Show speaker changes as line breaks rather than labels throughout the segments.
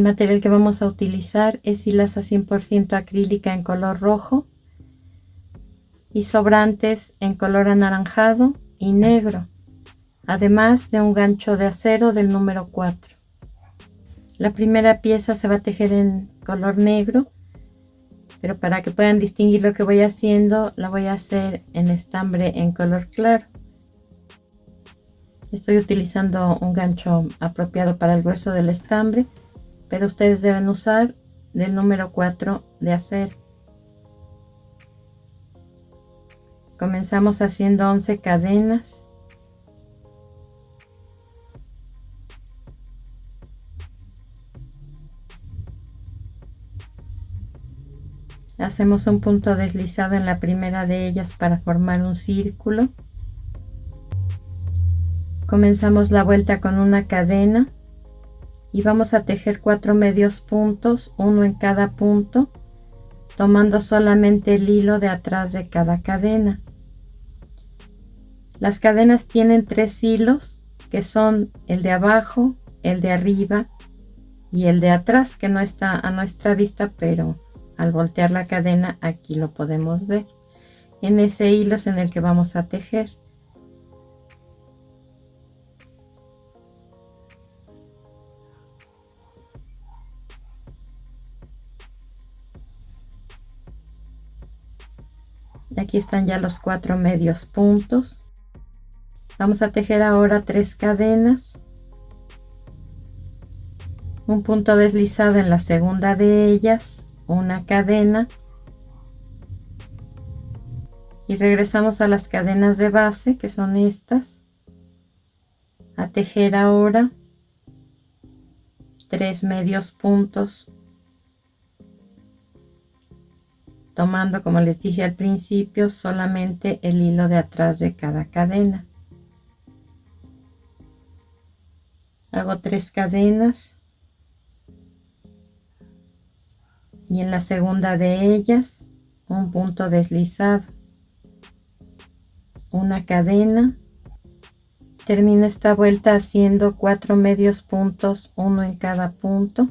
material que vamos a utilizar es hilaza 100% acrílica en color rojo y sobrantes en color anaranjado y negro, además de un gancho de acero del número 4. La primera pieza se va a tejer en color negro, pero para que puedan distinguir lo que voy haciendo, la voy a hacer en estambre en color claro. Estoy utilizando un gancho apropiado para el grueso del estambre, pero ustedes deben usar del número 4 de acero. Comenzamos haciendo 11 cadenas. Hacemos un punto deslizado en la primera de ellas para formar un círculo. Comenzamos la vuelta con una cadena y vamos a tejer 4 medios puntos, uno en cada punto, tomando solamente el hilo de atrás de cada cadena. Las cadenas tienen 3 hilos, que son el de abajo, el de arriba y el de atrás, que no está a nuestra vista, pero al voltear la cadena aquí lo podemos ver. En ese hilo es en el que vamos a tejer. Aquí están ya los 4 medios puntos. Vamos a tejer ahora 3 cadenas, un punto deslizado en la segunda de ellas, una cadena, y regresamos a las cadenas de base, que son estas, a tejer ahora 3 medios puntos, tomando, como les dije al principio, solamente el hilo de atrás de cada cadena. Hago 3 cadenas y en la segunda de ellas un punto deslizado, una cadena. Termino esta vuelta haciendo 4 medios puntos, uno en cada punto.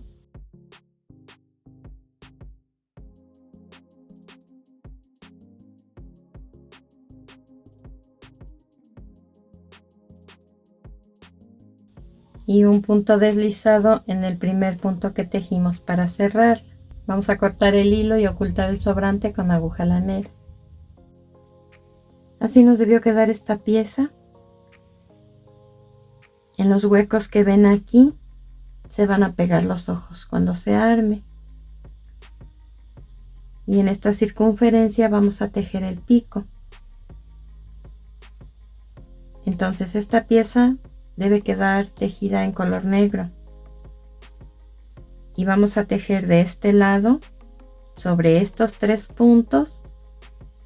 Y un punto deslizado en el primer punto que tejimos para cerrar. Vamos a cortar el hilo y ocultar el sobrante con aguja lanera. Así nos debió quedar esta pieza. En los huecos que ven aquí se van a pegar los ojos cuando se arme. Y en esta circunferencia vamos a tejer el pico. Entonces esta pieza debe quedar tejida en color negro. Y vamos a tejer de este lado sobre estos 3 puntos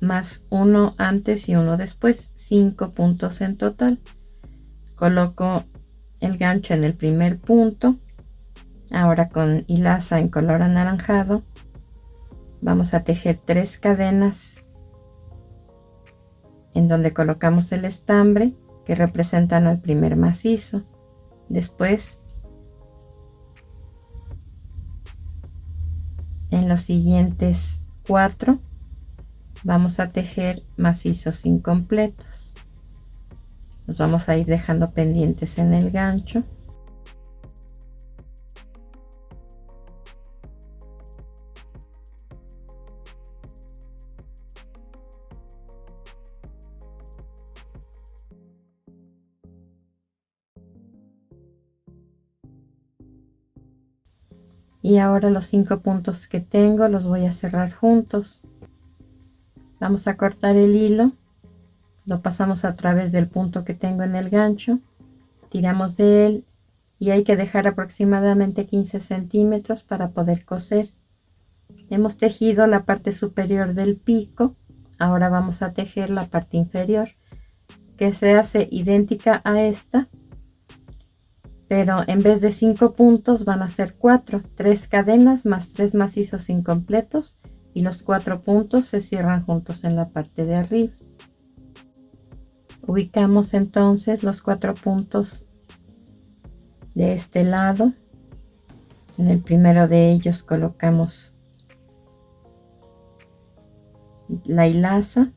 más uno antes y uno después, 5 puntos en total. Coloco el gancho en el primer punto. Ahora con hilaza en color anaranjado vamos a tejer 3 cadenas en donde colocamos el estambre que representan al primer macizo. Después, en los siguientes 4 vamos a tejer macizos incompletos. Los vamos a ir dejando pendientes en el gancho. Y ahora los 5 puntos que tengo los voy a cerrar juntos. Vamos a cortar el hilo, lo pasamos a través del punto que tengo en el gancho, tiramos de él y hay que dejar aproximadamente 15 centímetros para poder coser. Hemos tejido la parte superior del pico, ahora vamos a tejer la parte inferior, que se hace idéntica a esta, pero en vez de 5 puntos van a ser 4, 3 cadenas más 3 macizos incompletos, y los 4 puntos se cierran juntos en la parte de arriba. Ubicamos entonces los 4 puntos de este lado En el primero de ellos colocamos la hilaza,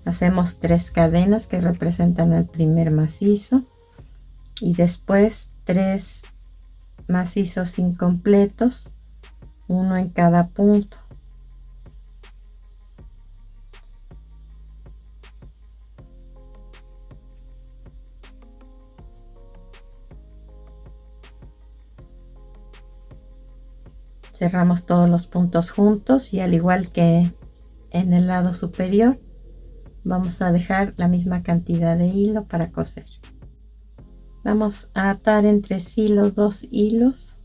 hacemos 3 cadenas que representan el primer macizo y después 3 macizos incompletos, uno en cada punto. Cerramos todos los puntos juntos y al igual que en el lado superior vamos a dejar la misma cantidad de hilo para coser. Vamos a atar entre sí los 2 hilos.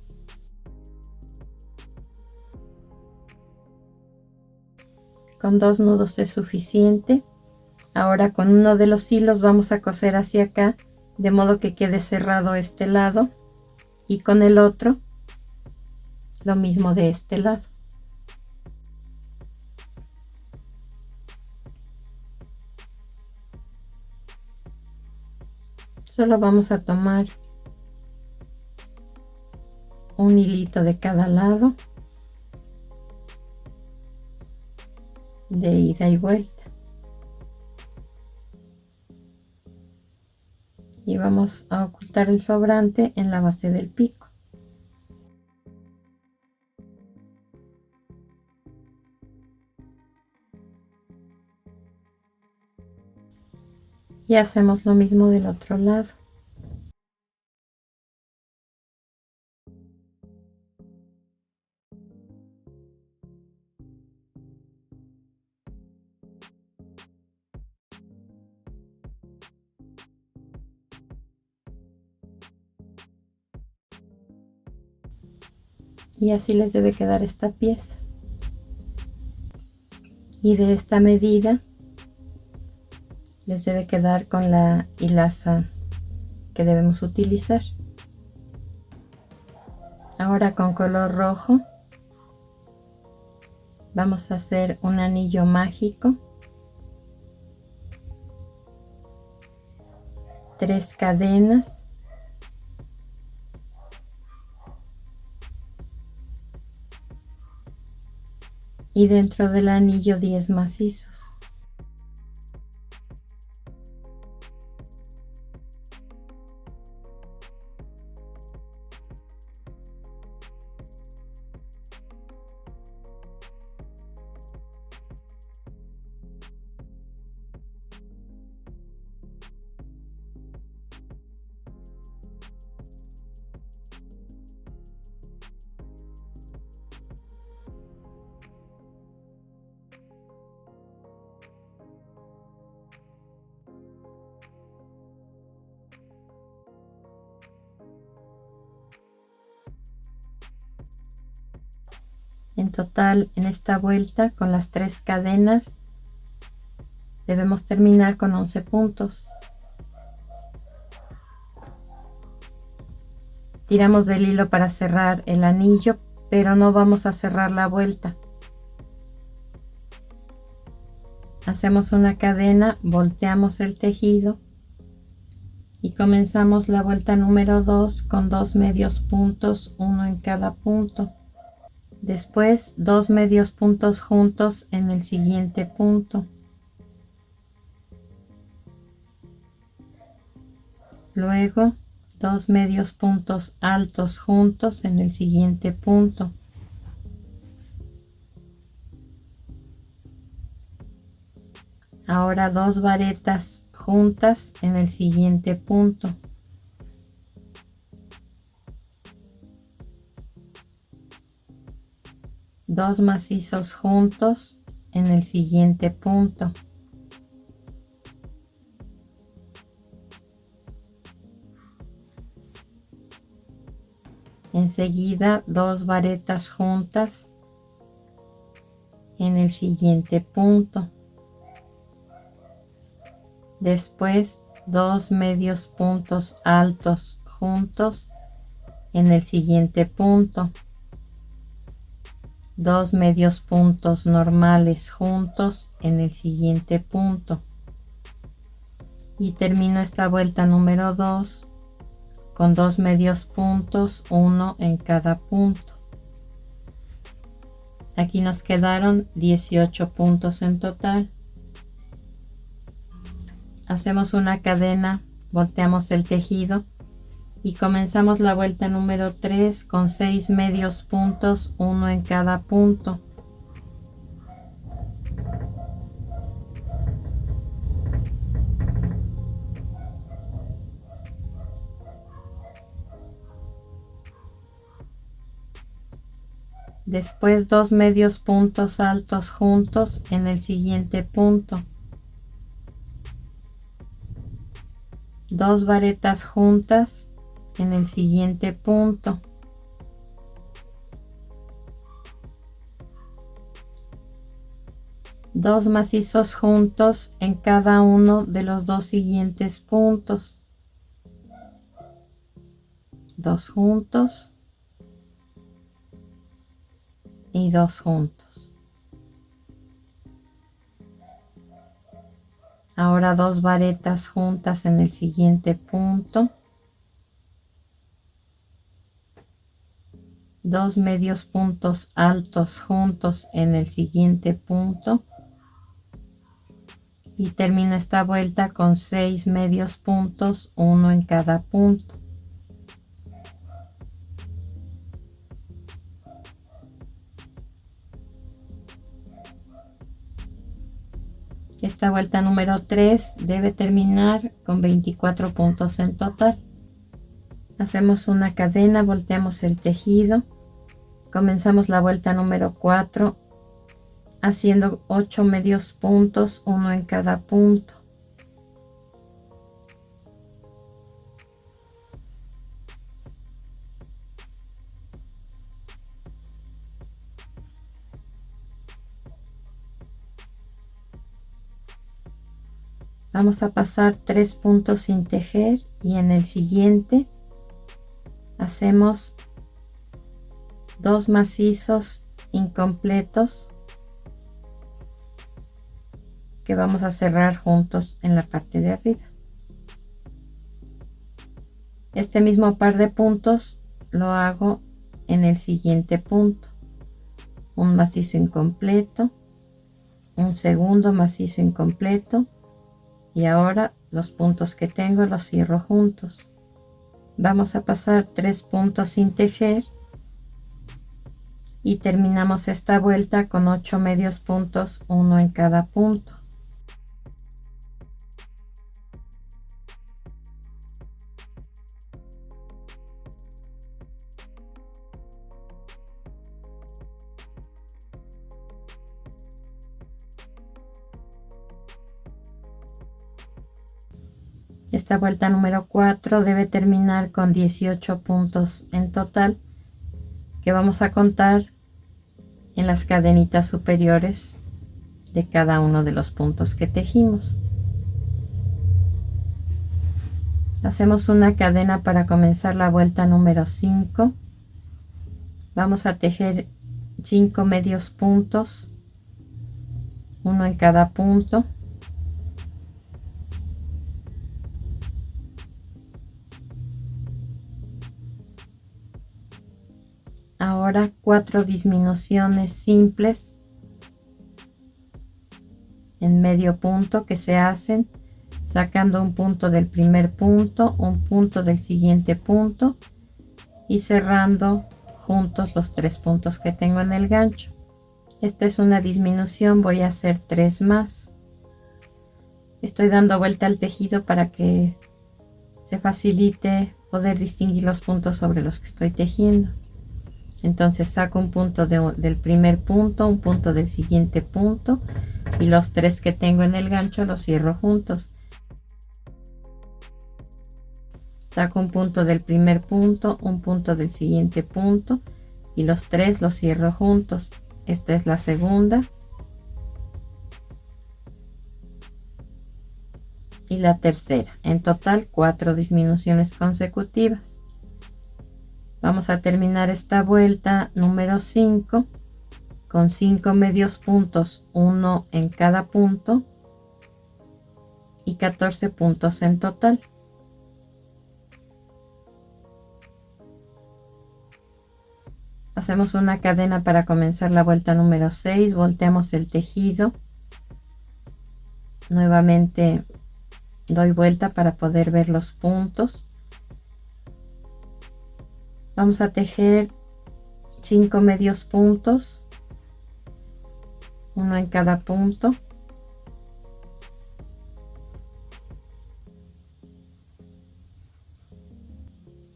Con 2 nudos es suficiente. Ahora con uno de los hilos vamos a coser hacia acá, de modo que quede cerrado este lado, y con el otro lo mismo de este lado. Solo vamos a tomar un hilito de cada lado, de ida y vuelta, y vamos a ocultar el sobrante en la base del pico. Y hacemos lo mismo del otro lado. Y así les debe quedar esta pieza. Y de esta medida les debe quedar con la hilaza que debemos utilizar. Ahora con color rojo vamos a hacer un anillo mágico, 3 cadenas, y dentro del anillo 10 macizos. En total, en esta vuelta con las 3 cadenas debemos terminar con 11 puntos. Tiramos del hilo para cerrar el anillo, pero no vamos a cerrar la vuelta. Hacemos una cadena, volteamos el tejido y comenzamos la vuelta número 2 con 2 medios puntos, uno en cada punto. Después 2 medios puntos juntos en el siguiente punto. Luego 2 medios puntos altos juntos en el siguiente punto. Ahora 2 varetas juntas en el siguiente punto. Dos macizos juntos en el siguiente punto. Enseguida 2 varetas juntas en el siguiente punto. Después 2 medios puntos altos juntos en el siguiente punto. 2 medios puntos normales juntos en el siguiente punto. Y termino esta vuelta número 2 con 2 medios puntos, uno en cada punto. Aquí nos quedaron 18 puntos en total. Hacemos una cadena, volteamos el tejido y comenzamos la vuelta número 3 con 6 medios puntos, uno en cada punto. Después 2 medios puntos altos juntos en el siguiente punto. 2 varetas juntas en el siguiente punto. Dos macizos juntos en cada uno de los dos siguientes puntos. 2 juntos y 2 juntos. Ahora 2 varetas juntas en el siguiente punto. 2 medios puntos altos juntos en el siguiente punto. Y termino esta vuelta con 6 medios puntos, uno en cada punto. Esta vuelta número 3 debe terminar con 24 puntos en total. Hacemos una cadena, volteamos el tejido, comenzamos la vuelta número 4 haciendo 8 medios puntos, uno en cada punto. Vamos a pasar 3 puntos sin tejer y en el siguiente hacemos 2 macizos incompletos que vamos a cerrar juntos en la parte de arriba. Este mismo par de puntos lo hago en el siguiente punto. Un macizo incompleto, un segundo macizo incompleto. Y ahora los puntos que tengo los cierro juntos. Vamos a pasar 3 puntos sin tejer y terminamos esta vuelta con 8 medios puntos, uno en cada punto. Esta vuelta número 4 debe terminar con 18 puntos en total que vamos a contar en las cadenitas superiores de cada uno de los puntos que tejimos. Hacemos una cadena para comenzar la vuelta número 5. Vamos a tejer 5 medios puntos, uno en cada punto. Ahora 4 disminuciones simples en medio punto que se hacen sacando un punto del primer punto, un punto del siguiente punto y cerrando juntos los 3 puntos que tengo en el gancho. Esta es una disminución, voy a hacer 3 más. Estoy dando vuelta al tejido para que se facilite poder distinguir los puntos sobre los que estoy tejiendo. Entonces saco un punto del primer punto, un punto del siguiente punto y los 3 que tengo en el gancho los cierro juntos. Saco un punto del primer punto, un punto del siguiente punto y los 3 los cierro juntos. Esta es la segunda y la tercera. En total 4 disminuciones consecutivas. Vamos a terminar esta vuelta número 5 con 5 medios puntos, uno en cada punto y 14 puntos en total. Hacemos una cadena para comenzar la vuelta número 6, volteamos el tejido, nuevamente doy vuelta para poder ver los puntos. Vamos a tejer 5 medios puntos, uno en cada punto.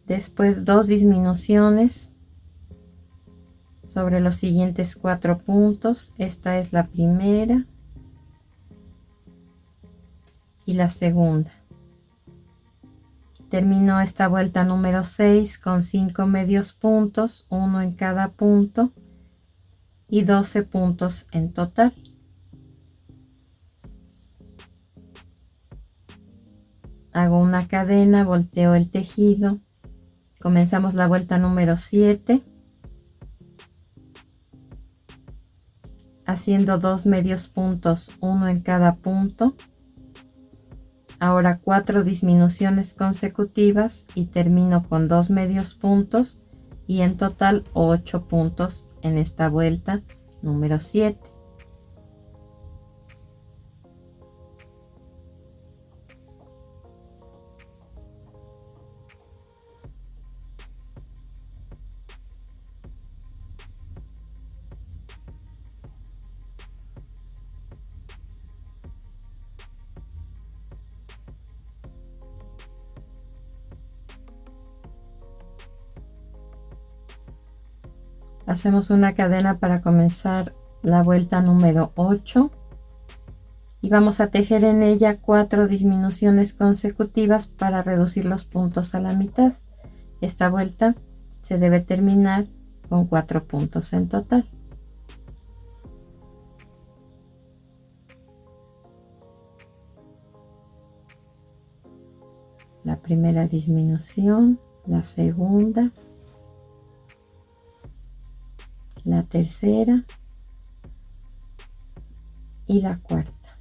Después 2 disminuciones sobre los siguientes 4 puntos. Esta es la primera y la segunda. Termino esta vuelta número 6 con 5 medios puntos, uno en cada punto y 12 puntos en total. Hago una cadena, volteo el tejido, comenzamos la vuelta número 7 haciendo 2 medios puntos, uno en cada punto. Ahora 4 disminuciones consecutivas y termino con 2 medios puntos y en total 8 puntos en esta vuelta número 7. Hacemos una cadena para comenzar la vuelta número 8 y vamos a tejer en ella 4 disminuciones consecutivas para reducir los puntos a la mitad. Esta vuelta se debe terminar con 4 puntos en total. La primera disminución, la segunda, la tercera y la cuarta.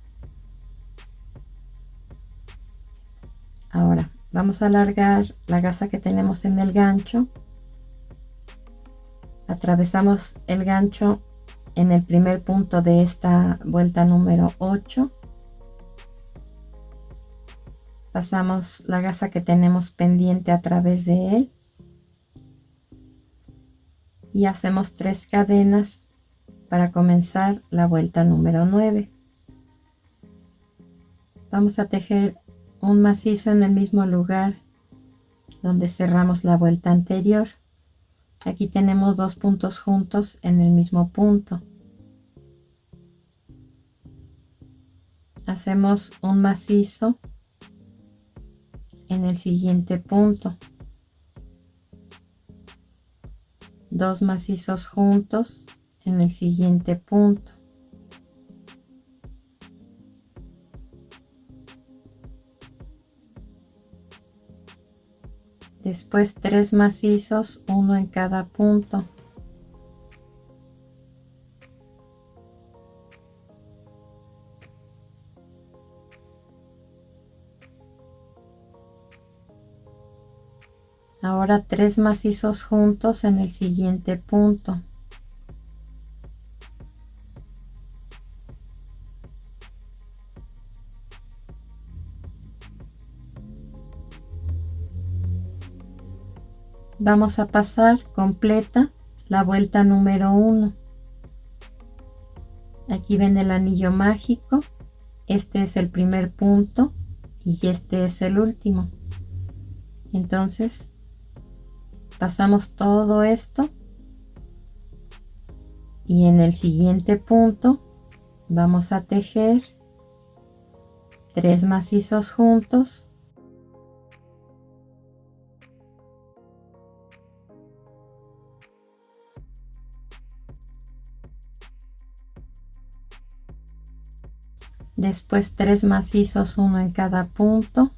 Ahora vamos a alargar la gasa que tenemos en el gancho. Atravesamos el gancho en el primer punto de esta vuelta número 8. Pasamos la gasa que tenemos pendiente a través de él y hacemos 3 cadenas para comenzar la vuelta número 9. Vamos a tejer un macizo en el mismo lugar donde cerramos la vuelta anterior. Aquí tenemos 2 puntos juntos en el mismo punto. Hacemos un macizo en el siguiente punto. 2 macizos juntos en el siguiente punto. Después 3 macizos, uno en cada punto. Ahora 3 macizos juntos en el siguiente punto. Vamos a pasar completa la vuelta número 1. Aquí ven el anillo mágico. Este es el primer punto y este es el último. Entonces pasamos todo esto y en el siguiente punto vamos a tejer 3 macizos juntos, después 3 macizos, uno en cada punto,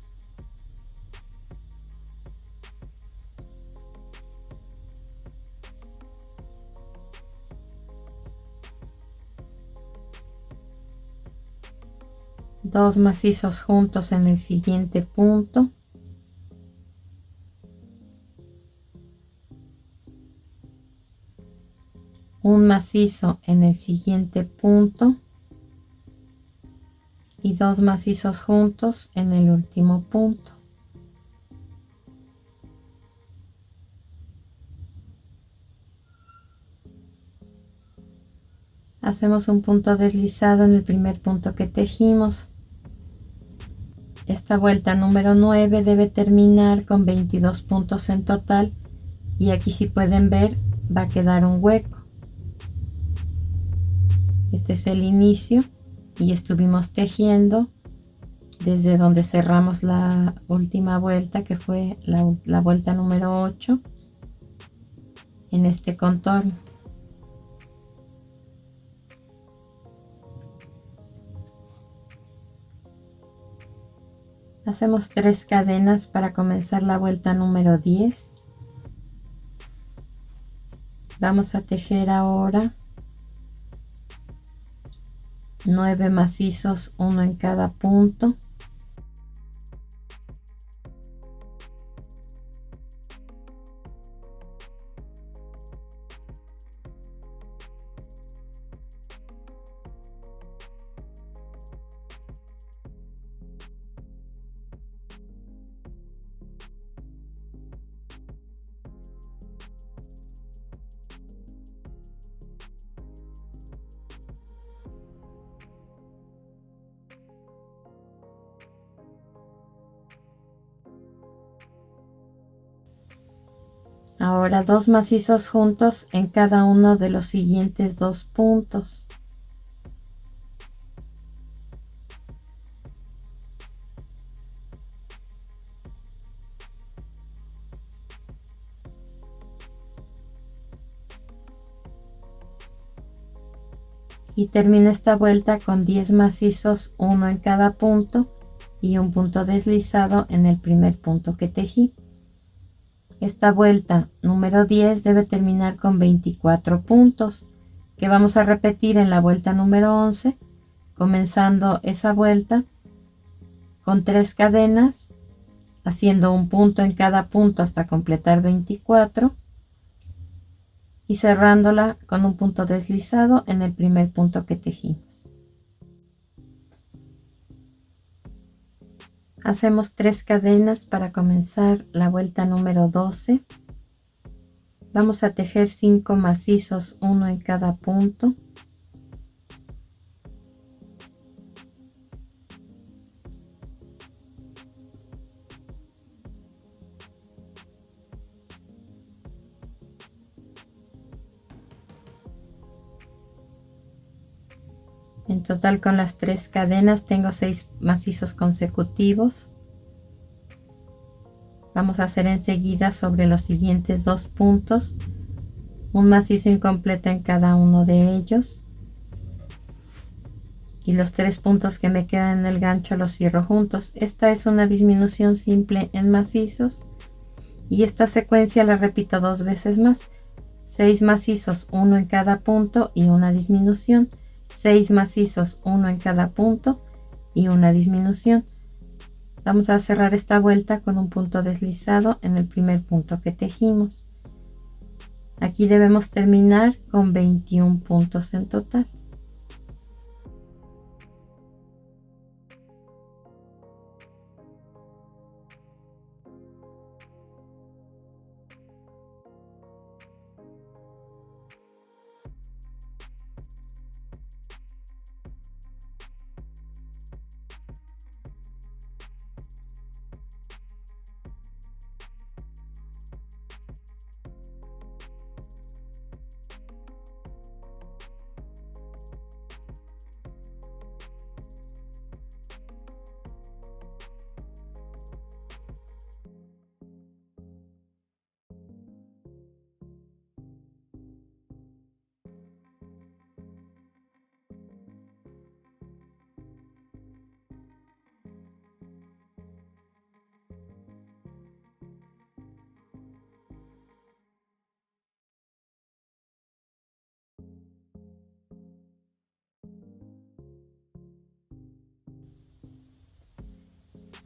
dos macizos juntos en el siguiente punto, un macizo en el siguiente punto y 2 macizos juntos en el último punto. Hacemos un punto deslizado en el primer punto que tejimos. Esta vuelta número 9 debe terminar con 22 puntos en total, y aquí, si pueden ver, va a quedar un hueco. Este es el inicio y estuvimos tejiendo desde donde cerramos la última vuelta, que fue la vuelta número 8, en este contorno. Hacemos 3 cadenas para comenzar la vuelta número 10. Vamos a tejer ahora 9 macizos, uno en cada punto. Ahora 2 macizos juntos en cada uno de los siguientes 2 puntos. Y termino esta vuelta con 10 macizos, uno en cada punto y un punto deslizado en el primer punto que tejí. Esta vuelta número 10 debe terminar con 24 puntos, que vamos a repetir en la vuelta número 11, comenzando esa vuelta con 3 cadenas, haciendo un punto en cada punto hasta completar 24, y cerrándola con un punto deslizado en el primer punto que tejimos. Hacemos 3 cadenas para comenzar la vuelta número 12. Vamos a tejer 5 macizos, uno en cada punto. En total, con las 3 cadenas tengo 6 macizos consecutivos. Vamos a hacer enseguida sobre los siguientes 2 puntos un macizo incompleto en cada uno de ellos, y los 3 puntos que me quedan en el gancho los cierro juntos. Esta es una disminución simple en macizos, y esta secuencia la repito 2 veces más. 6 macizos, uno en cada punto y una disminución. 6 macizos, uno en cada punto y una disminución. Vamos a cerrar esta vuelta con un punto deslizado en el primer punto que tejimos. Aquí debemos terminar con 21 puntos en total.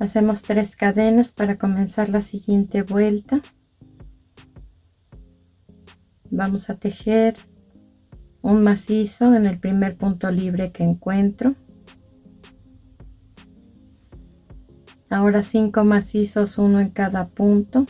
Hacemos 3 cadenas para comenzar la siguiente vuelta. Vamos a tejer un macizo en el primer punto libre que encuentro. Ahora 5 macizos, uno en cada punto.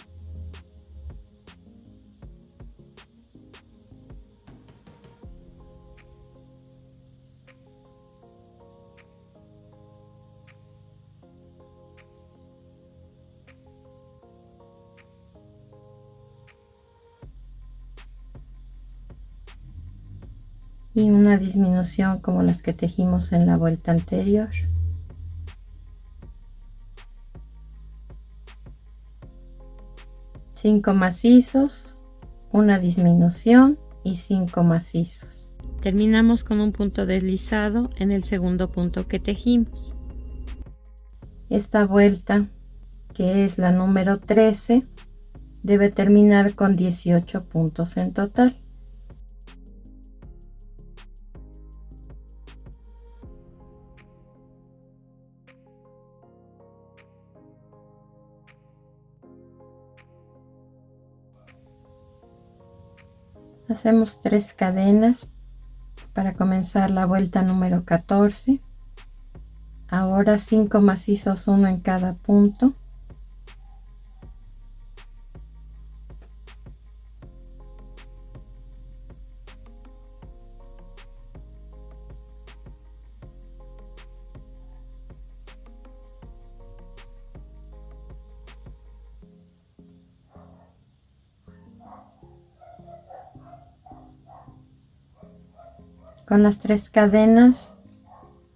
Y una disminución como las que tejimos en la vuelta anterior. Cinco macizos, una disminución y 5 macizos. Terminamos con un punto deslizado en el segundo punto que tejimos. Esta vuelta, que es la número 13, debe terminar con 18 puntos en total. Hacemos 3 cadenas para comenzar la vuelta número 14. Ahora 5 macizos, uno en cada punto. Con las 3 cadenas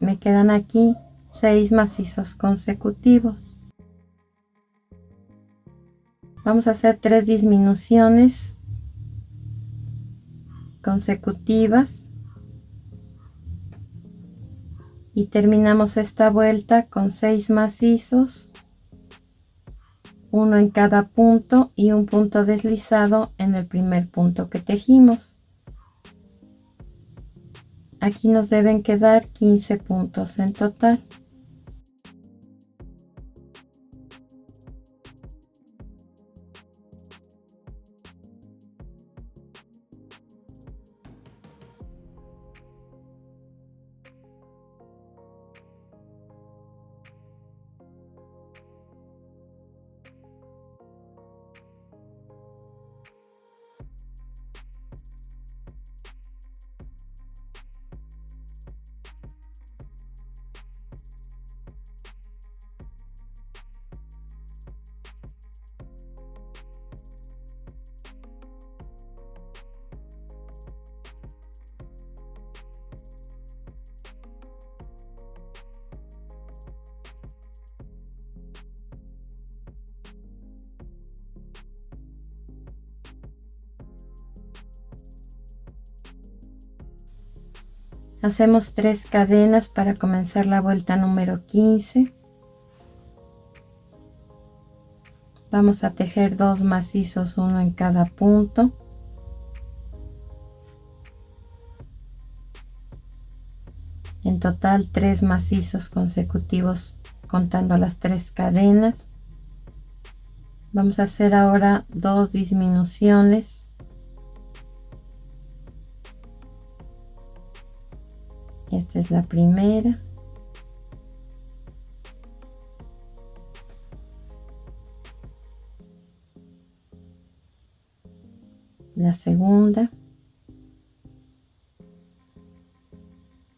me quedan aquí 6 macizos consecutivos. Vamos a hacer 3 disminuciones consecutivas y terminamos esta vuelta con 6 macizos, uno en cada punto y un punto deslizado en el primer punto que tejimos. Aquí nos deben quedar 15 puntos en total. Hacemos 3 cadenas para comenzar la vuelta número 15. Vamos a tejer 2 macizos, uno en cada punto. En total 3 macizos consecutivos contando las 3 cadenas. Vamos a hacer ahora 2 disminuciones. Esta es la primera. La segunda.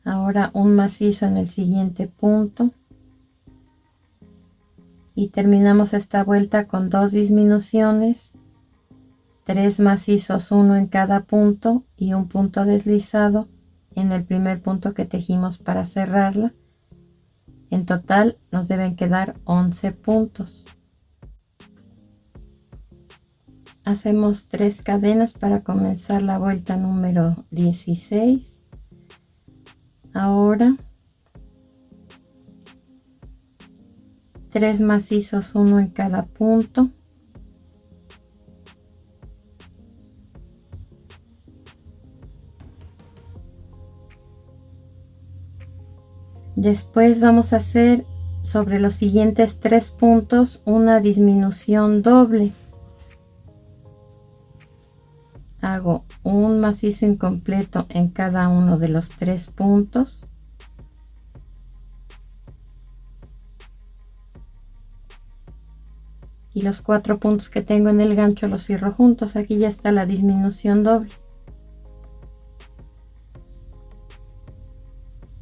Ahora un macizo en el siguiente punto. Y terminamos esta vuelta con 2 disminuciones, 3 macizos, uno en cada punto y un punto deslizado en el primer punto que tejimos para cerrarla. En total nos deben quedar 11 puntos. Hacemos 3 cadenas para comenzar la vuelta número 16. Ahora 3 macizos, uno en cada punto. Después vamos a hacer sobre los siguientes 3 puntos una disminución doble. Hago un macizo incompleto en cada uno de los 3 puntos. Y los 4 puntos que tengo en el gancho los cierro juntos. Aquí ya está la disminución doble.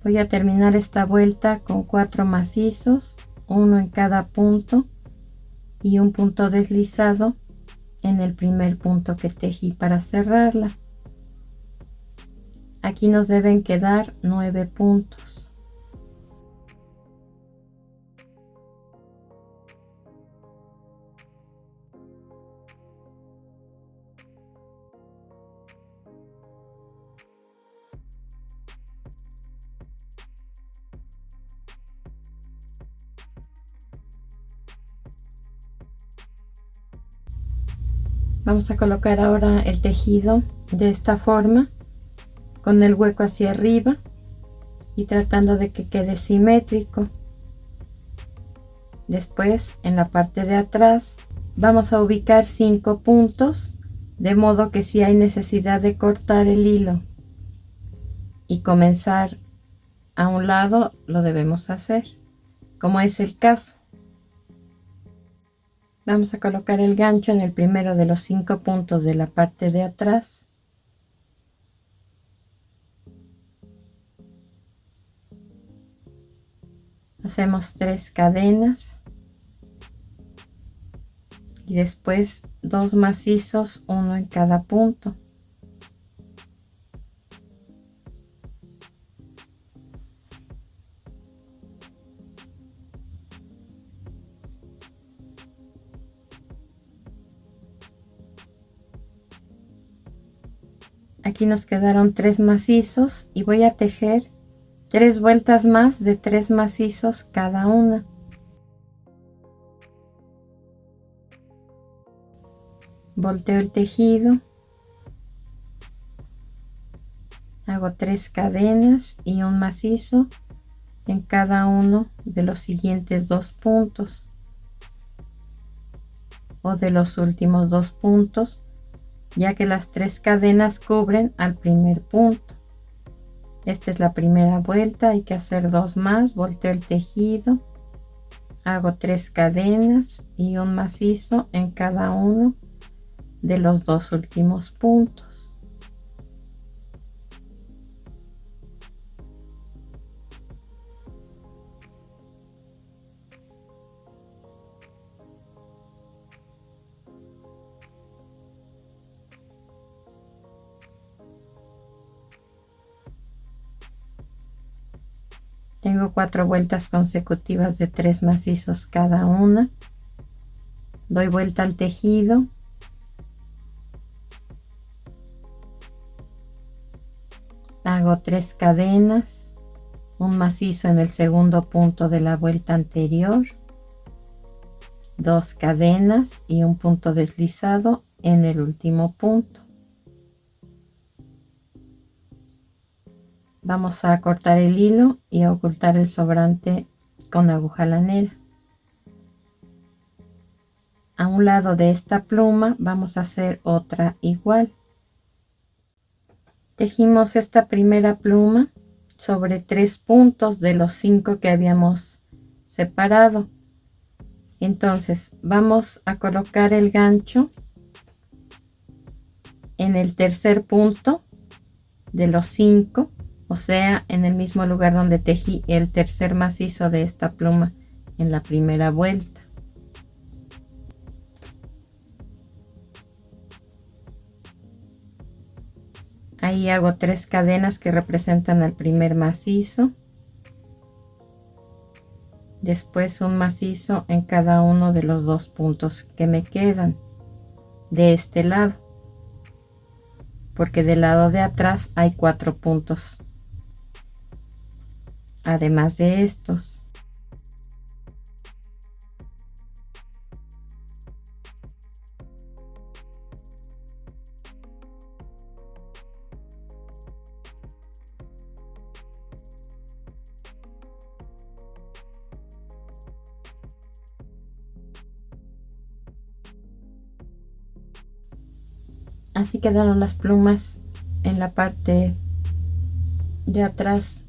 Voy a terminar esta vuelta con 4 macizos, uno en cada punto y un punto deslizado en el primer punto que tejí para cerrarla. Aquí nos deben quedar 9 puntos. Vamos a colocar ahora el tejido de esta forma, con el hueco hacia arriba y tratando de que quede simétrico. Después, en la parte de atrás, vamos a ubicar 5 puntos, de modo que si hay necesidad de cortar el hilo y comenzar a un lado, lo debemos hacer, como es el caso. Vamos a colocar el gancho en el primero de los 5 puntos de la parte de atrás. Hacemos 3 cadenas y después 2 macizos, uno en cada punto. Aquí nos quedaron 3 macizos y voy a tejer 3 vueltas más de 3 macizos cada una. Volteo el tejido, hago 3 cadenas y un macizo en cada uno de los siguientes 2 puntos o de los últimos 2 puntos, ya que las 3 cadenas cubren al primer punto. Esta es la primera vuelta, hay que hacer 2 más, volteo el tejido, hago 3 cadenas y un macizo en cada uno de los 2 últimos puntos. Tengo 4 vueltas consecutivas de 3 macizos cada una. Doy vuelta al tejido, hago 3 cadenas, un macizo en el segundo punto de la vuelta anterior, 2 cadenas y un punto deslizado en el último punto. Vamos a cortar el hilo y a ocultar el sobrante con aguja lanera. A un lado de esta pluma vamos a hacer otra igual. Tejimos esta primera pluma sobre 3 puntos de los 5 que habíamos separado. Entonces vamos a colocar el gancho en el tercer punto de los 5, o sea, en el mismo lugar donde tejí el tercer macizo de esta pluma en la primera vuelta. Ahí hago 3 cadenas que representan al primer macizo, después un macizo en cada uno de los 2 puntos que me quedan de este lado, porque del lado de atrás hay 4 puntos además de estos. Así quedaron las plumas en la parte de atrás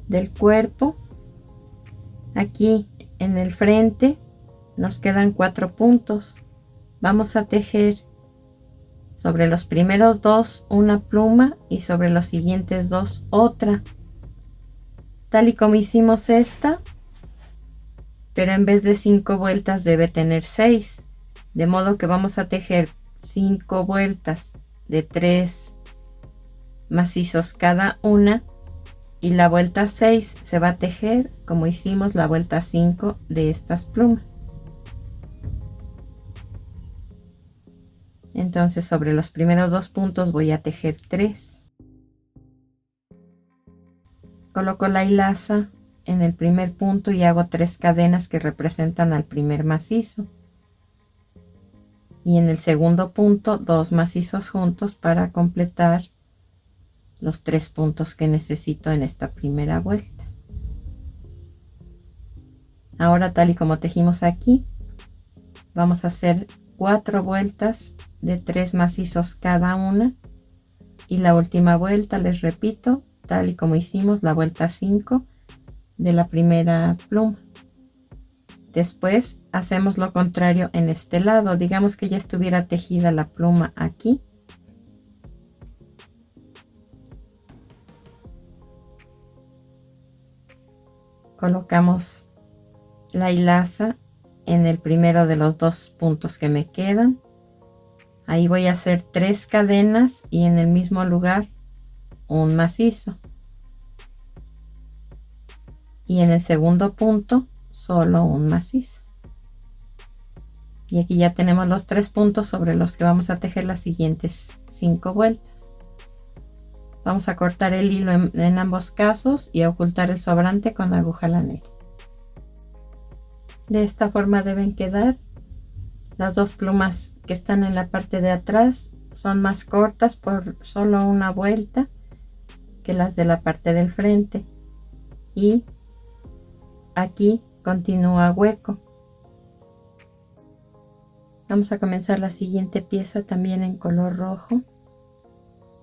del cuerpo. Aquí en el frente nos quedan 4 puntos. Vamos a tejer sobre los primeros 2 una pluma y sobre los siguientes 2 otra, tal y como hicimos esta, pero en vez de 5 vueltas debe tener 6, de modo que vamos a tejer 5 vueltas de 3 macizos cada una, y la vuelta 6 se va a tejer como hicimos la vuelta 5 de estas plumas. Entonces sobre los primeros 2 puntos voy a tejer 3. Coloco la hilaza en el primer punto y hago 3 cadenas que representan al primer macizo, y en el segundo punto 2 macizos juntos para completar los 3 puntos que necesito en esta primera vuelta. Ahora, tal y como tejimos aquí, vamos a hacer 4 vueltas de 3 macizos cada una, y la última vuelta, les repito, tal y como hicimos la vuelta 5 de la primera pluma. Después hacemos lo contrario en este lado. Digamos que ya estuviera tejida la pluma aquí. Colocamos la hilaza en el primero de los 2 puntos que me quedan. Ahí voy a hacer 3 cadenas y en el mismo lugar un macizo. Y en el segundo punto solo un macizo. Y aquí ya tenemos los 3 puntos sobre los que vamos a tejer las siguientes 5 vueltas. Vamos a cortar el hilo en ambos casos y a ocultar el sobrante con aguja lanera. De esta forma deben quedar. Las 2 plumas que están en la parte de atrás son más cortas por solo una vuelta que las de la parte del frente, y aquí continúa hueco. Vamos a comenzar la siguiente pieza también en color rojo,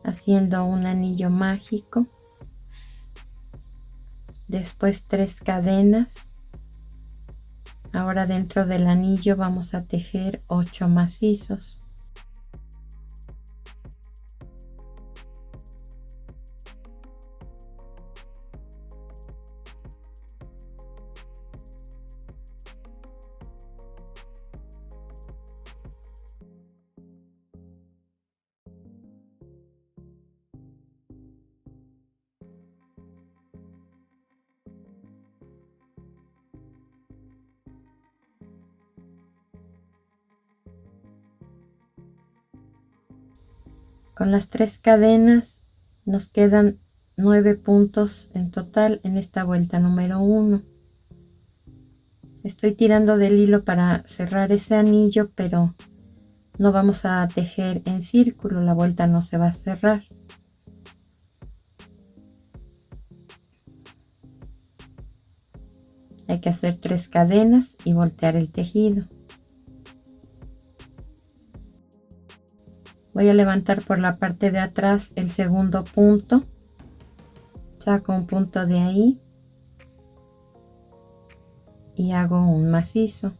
haciendo un anillo mágico, después 3 cadenas. Ahora dentro del anillo vamos a tejer 8 macizos. Con las 3 cadenas nos quedan 9 puntos en total en esta vuelta número 1. Estoy tirando del hilo para cerrar ese anillo, pero no vamos a tejer en círculo, la vuelta no se va a cerrar. Hay que hacer 3 cadenas y voltear el tejido. Voy a levantar por la parte de atrás el segundo punto, saco un punto de ahí y hago un macizo.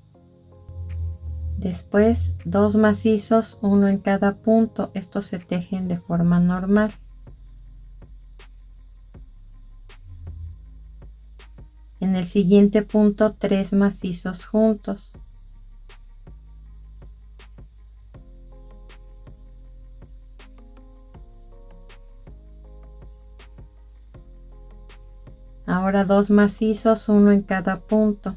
Después 2 macizos, uno en cada punto. Estos se tejen de forma normal. En el siguiente punto 3 macizos juntos. Ahora 2 macizos, uno en cada punto.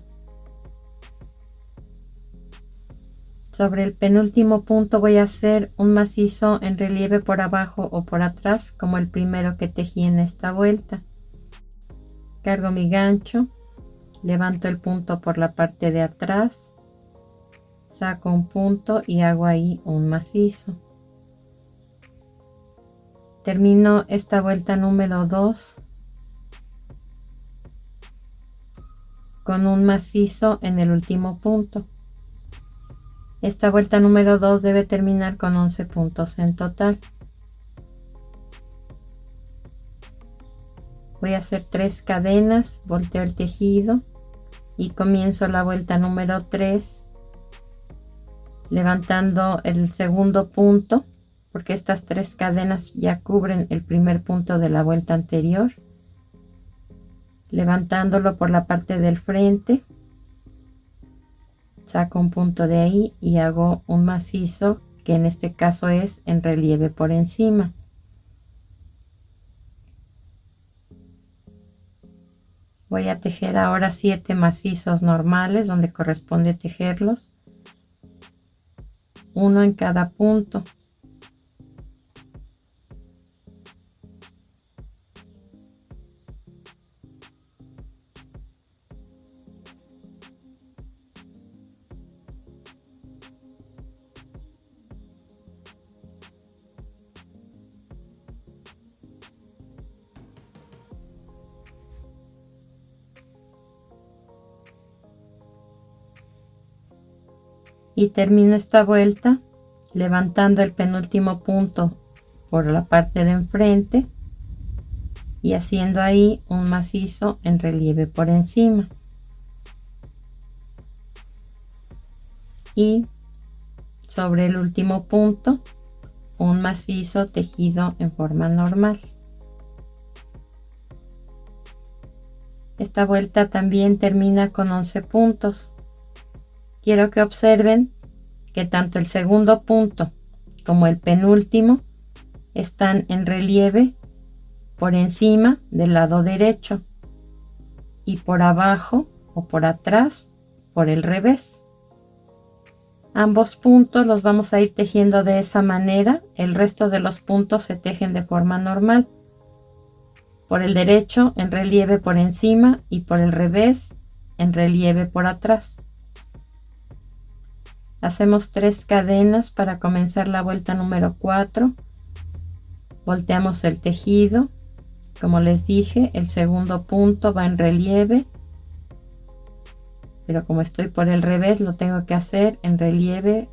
Sobre el penúltimo punto voy a hacer un macizo en relieve por abajo o por atrás, como el primero que tejí en esta vuelta. Cargo mi gancho, levanto el punto por la parte de atrás, saco un punto y hago ahí un macizo. Termino esta vuelta número 2 con un macizo en el último punto. Esta vuelta número 2 debe terminar con 11 puntos en total. Voy a hacer 3 cadenas, volteo el tejido y comienzo la vuelta número 3 levantando el segundo punto, porque estas 3 cadenas ya cubren el primer punto de la vuelta anterior, levantándolo por la parte del frente, saco un punto de ahí y hago un macizo, que en este caso es en relieve por encima. Voy a tejer ahora 7 macizos normales donde corresponde tejerlos, uno en cada punto. Y termino esta vuelta levantando el penúltimo punto por la parte de enfrente y haciendo ahí un macizo en relieve por encima, y sobre el último punto un macizo tejido en forma normal. Esta vuelta también termina con 11 puntos. Quiero que observen que tanto el segundo punto como el penúltimo están en relieve por encima del lado derecho y por abajo o por atrás por el revés. Ambos puntos los vamos a ir tejiendo de esa manera. El resto de los puntos se tejen de forma normal. Por el derecho en relieve por encima y por el revés en relieve por atrás. Hacemos 3 cadenas para comenzar la vuelta número 4. Volteamos el tejido. Como les dije, el segundo punto va en relieve, pero como estoy por el revés, lo tengo que hacer en relieve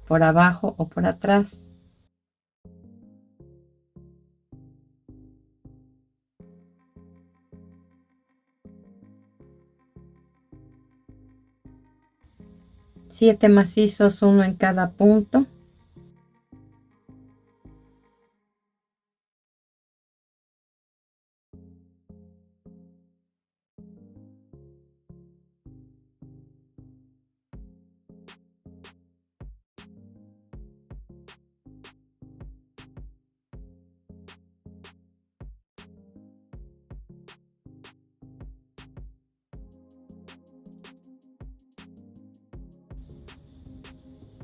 por abajo o por atrás. Siete macizos, uno en cada punto.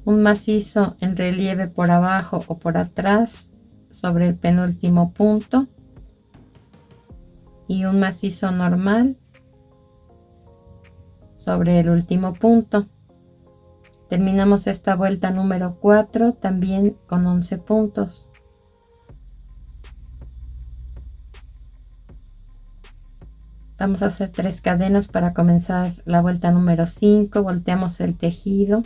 Un macizo en relieve por abajo o por atrás sobre el penúltimo punto y un macizo normal sobre el último punto. Terminamos esta vuelta número 4 también con 11 puntos. Vamos a hacer 3 cadenas para comenzar la vuelta número 5. Volteamos el tejido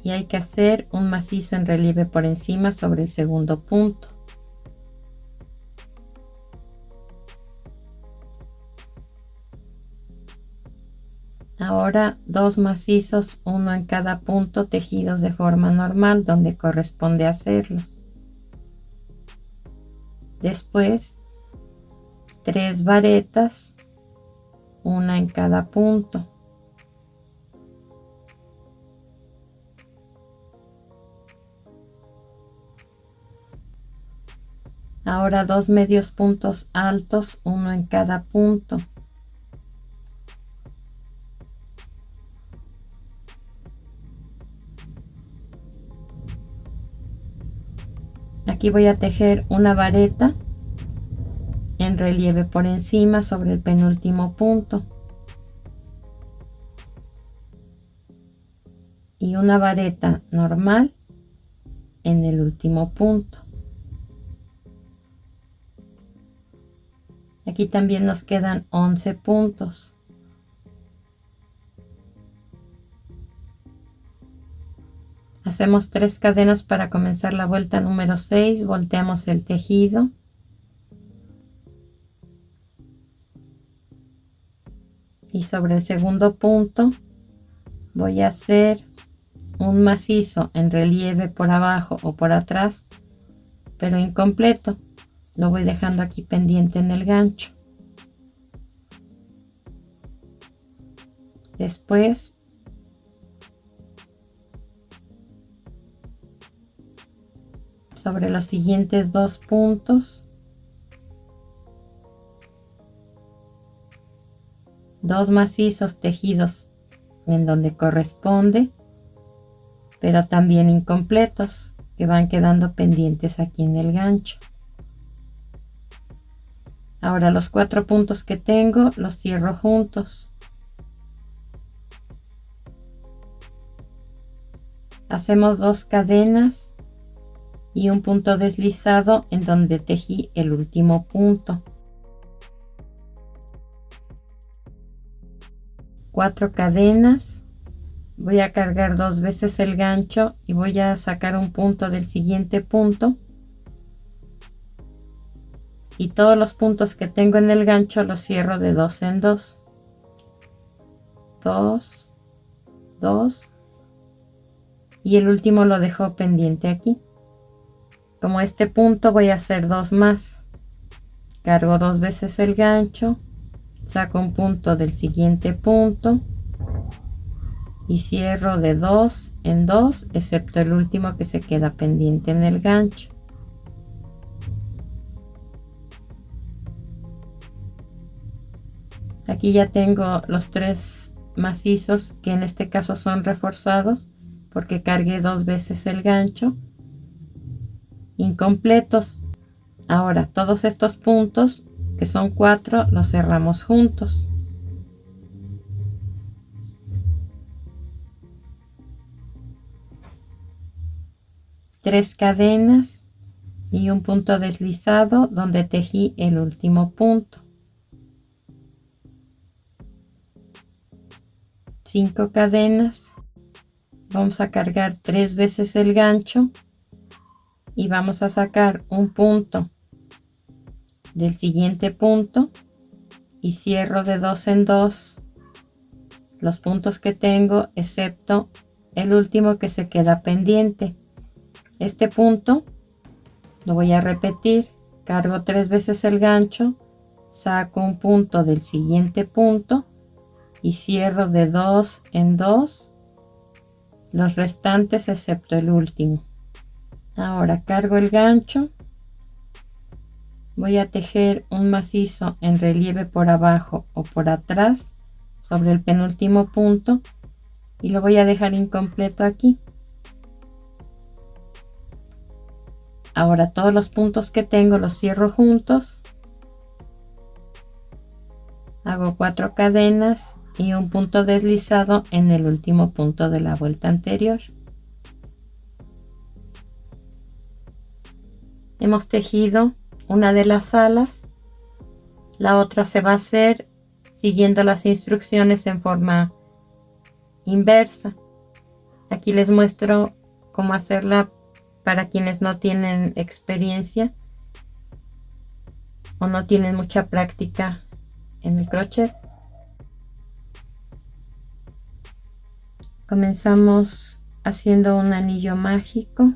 y hay que hacer un macizo en relieve por encima sobre el segundo punto. Ahora 2 macizos, uno en cada punto, tejidos de forma normal donde corresponde hacerlos. Después 3 varetas, una en cada punto. Ahora 2 medios puntos altos, uno en cada punto. Aquí voy a tejer una vareta en relieve por encima sobre el penúltimo punto y una vareta normal en el último punto. Aquí también nos quedan 11 puntos. Hacemos 3 cadenas para comenzar la vuelta número 6, volteamos el tejido. Y sobre el segundo punto voy a hacer un macizo en relieve por abajo o por atrás, pero incompleto. Lo voy dejando aquí pendiente en el gancho. Después sobre los siguientes 2 puntos, 2 macizos tejidos en donde corresponde, pero también incompletos, que van quedando pendientes aquí en el gancho. Ahora los 4 puntos que tengo los cierro juntos. Hacemos 2 cadenas y un punto deslizado en donde tejí el último punto. 4 cadenas. Voy a cargar 2 veces el gancho y voy a sacar un punto del siguiente punto. Y todos los puntos que tengo en el gancho los cierro de 2 en 2. 2, 2. Y el último lo dejo pendiente aquí. Como este punto voy a hacer 2 más. Cargo 2 veces el gancho, saco un punto del siguiente punto y cierro de 2 en 2, excepto el último que se queda pendiente en el gancho. Aquí ya tengo los 3 macizos, que en este caso son reforzados porque cargué 2 veces el gancho, incompletos. Ahora todos estos puntos, que son 4, los cerramos juntos. Tres cadenas y un punto deslizado donde tejí el último punto. 5 cadenas. Vamos a cargar 3 veces el gancho y vamos a sacar un punto del siguiente punto y cierro de 2 en 2 los puntos que tengo, excepto el último que se queda pendiente. Este punto lo voy a repetir, cargo 3 veces el gancho, saco un punto del siguiente punto y cierro de 2 en 2 los restantes excepto el último. Ahora cargo el gancho, voy a tejer un macizo en relieve por abajo o por atrás sobre el penúltimo punto y lo voy a dejar incompleto aquí. Ahora todos los puntos que tengo los cierro juntos, hago 4 cadenas y un punto deslizado en el último punto de la vuelta anterior. Hemos tejido una de las alas, la otra se va a hacer siguiendo las instrucciones en forma inversa. Aquí les muestro cómo hacerla para quienes no tienen experiencia o no tienen mucha práctica en el crochet. Comenzamos haciendo un anillo mágico,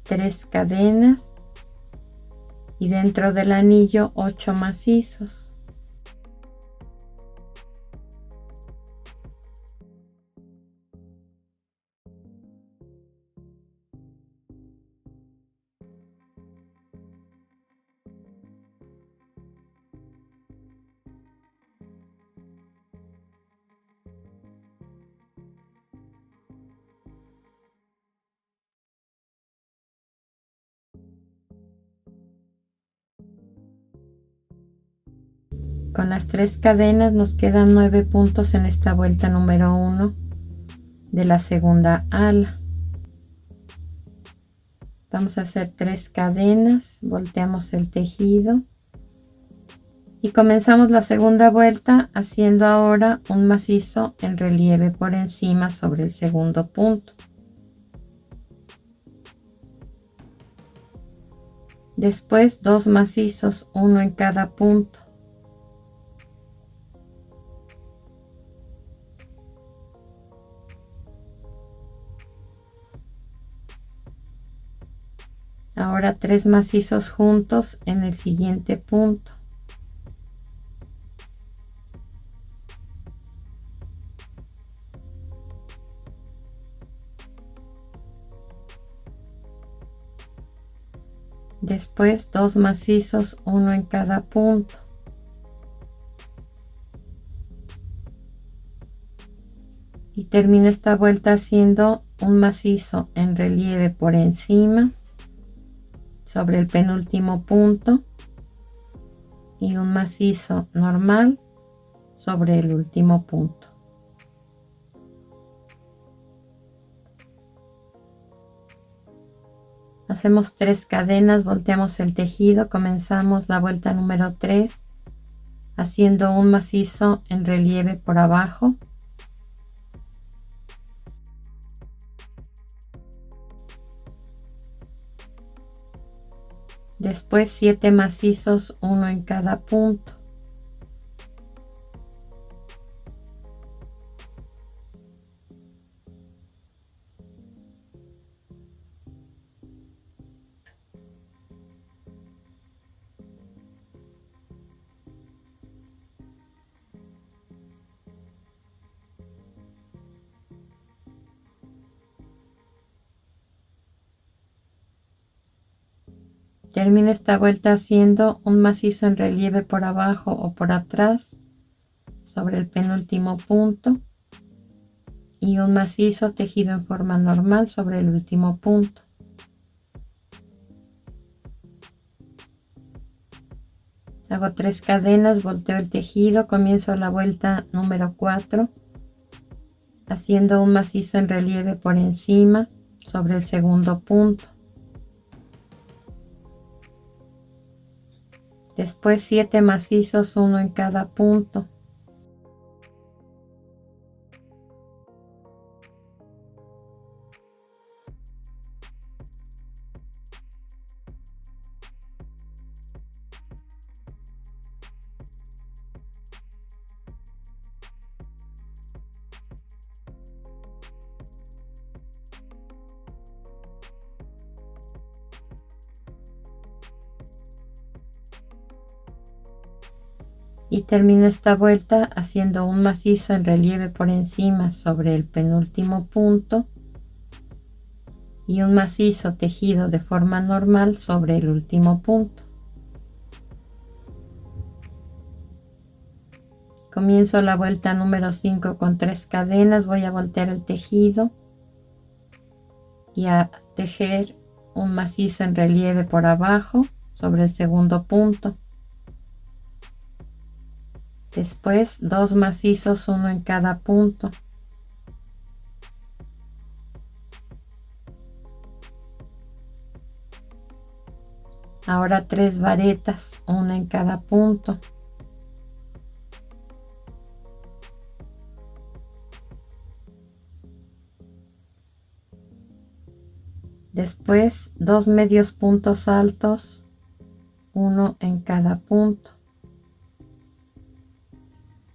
3 cadenas y dentro del anillo 8 macizos. Con las 3 cadenas nos quedan 9 puntos en esta vuelta número 1 de la segunda ala. Vamos a hacer 3 cadenas, volteamos el tejido y comenzamos la segunda vuelta haciendo ahora un macizo en relieve por encima sobre el segundo punto. Después 2 macizos, uno en cada punto. Ahora 3 macizos juntos en el siguiente punto. Después 2 macizos, uno en cada punto. Y termino esta vuelta haciendo un macizo en relieve por encima sobre el penúltimo punto y un macizo normal sobre el último punto. Hacemos 3 cadenas, volteamos el tejido, comenzamos la vuelta número 3 haciendo un macizo en relieve por abajo. Después 7 macizos, uno en cada punto. Termino esta vuelta haciendo un macizo en relieve por abajo o por atrás sobre el penúltimo punto y un macizo tejido en forma normal sobre el último punto. Hago 3 cadenas, volteo el tejido, comienzo la vuelta número 4 haciendo un macizo en relieve por encima sobre el segundo punto. Después 7 macizos, uno en cada punto. Y termino esta vuelta haciendo un macizo en relieve por encima sobre el penúltimo punto y un macizo tejido de forma normal sobre el último punto. Comienzo la vuelta número 5 con 3 cadenas, voy a voltear el tejido y a tejer un macizo en relieve por abajo sobre el segundo punto. Después 2 macizos, uno en cada punto. Ahora 3 varetas, una en cada punto. Después 2 medios puntos altos, uno en cada punto.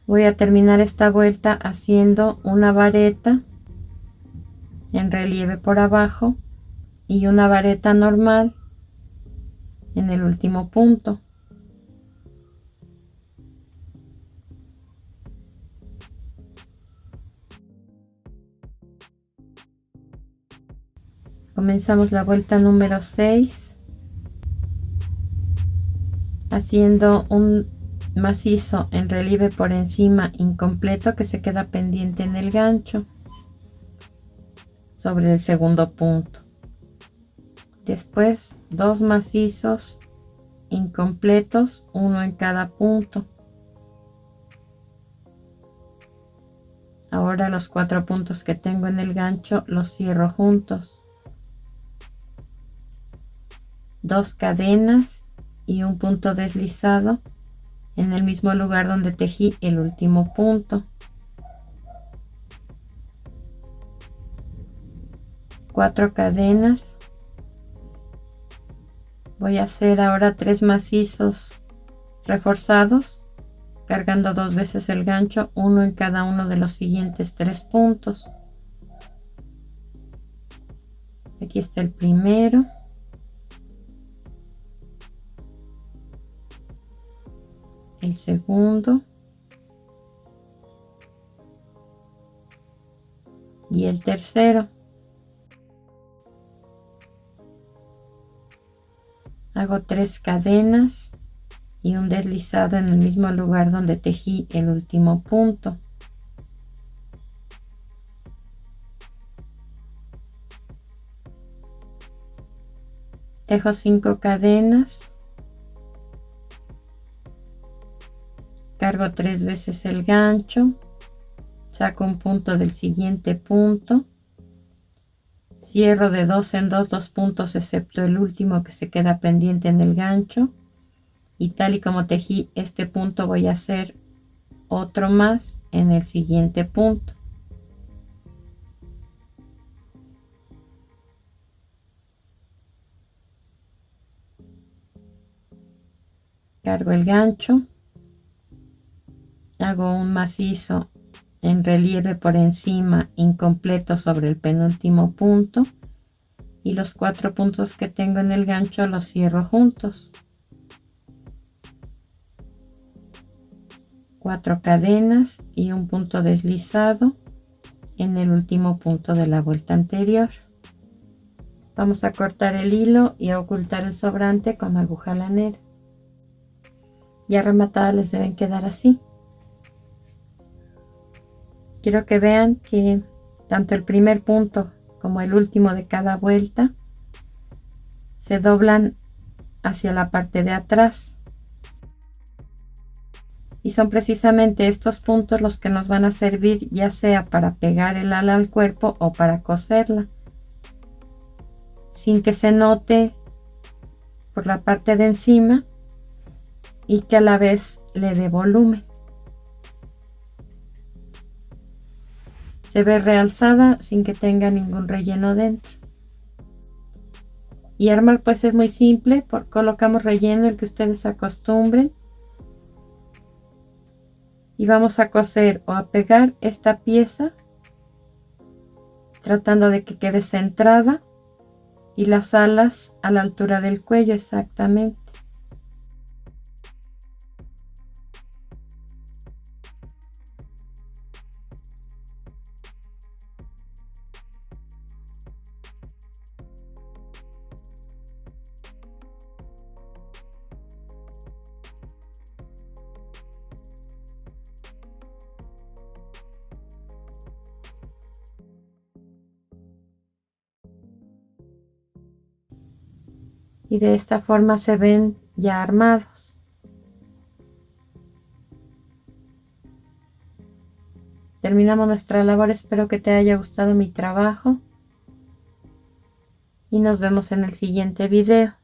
Voy a terminar esta vuelta haciendo una vareta en relieve por abajo y una vareta normal en el último punto. Comenzamos la vuelta número 6 haciendo un macizo en relieve por encima incompleto que se queda pendiente en el gancho sobre el segundo punto. Después 2 macizos incompletos, uno en cada punto. Ahora los 4 puntos que tengo en el gancho los cierro juntos. 2 cadenas y un punto deslizado en el mismo lugar donde tejí el último punto. 4 cadenas, Voy a hacer ahora 3 macizos reforzados, cargando 2 veces el gancho, uno en cada uno de los siguientes 3 puntos. Aquí está el primero, el segundo y el tercero. Hago 3 cadenas y un deslizado en el mismo lugar donde tejí el último punto. Tejo 5 cadenas, cargo 3 veces el gancho, saco un punto del siguiente punto, cierro de 2 en 2 los puntos excepto el último que se queda pendiente en el gancho, y tal y como tejí este punto voy a hacer otro más en el siguiente punto. Cargo el gancho, hago un macizo en relieve por encima incompleto sobre el penúltimo punto y los 4 puntos que tengo en el gancho los cierro juntos. 4 cadenas y un punto deslizado en el último punto de la vuelta anterior. Vamos a cortar el hilo y a ocultar el sobrante con aguja lanera. Ya rematadas les deben quedar así. Quiero que vean que tanto el primer punto como el último de cada vuelta se doblan hacia la parte de atrás. Y son precisamente estos puntos los que nos van a servir ya sea para pegar el ala al cuerpo o para coserla, sin que se note por la parte de encima y que a la vez le dé volumen. Se ve realzada sin que tenga ningún relleno dentro. Y armar pues es muy simple, colocamos relleno el que ustedes acostumbren. Y vamos a coser o a pegar esta pieza tratando de que quede centrada y las alas a la altura del cuello exactamente. Y de esta forma se ven ya armados. Terminamos nuestra labor, espero que te haya gustado mi trabajo y nos vemos en el siguiente video.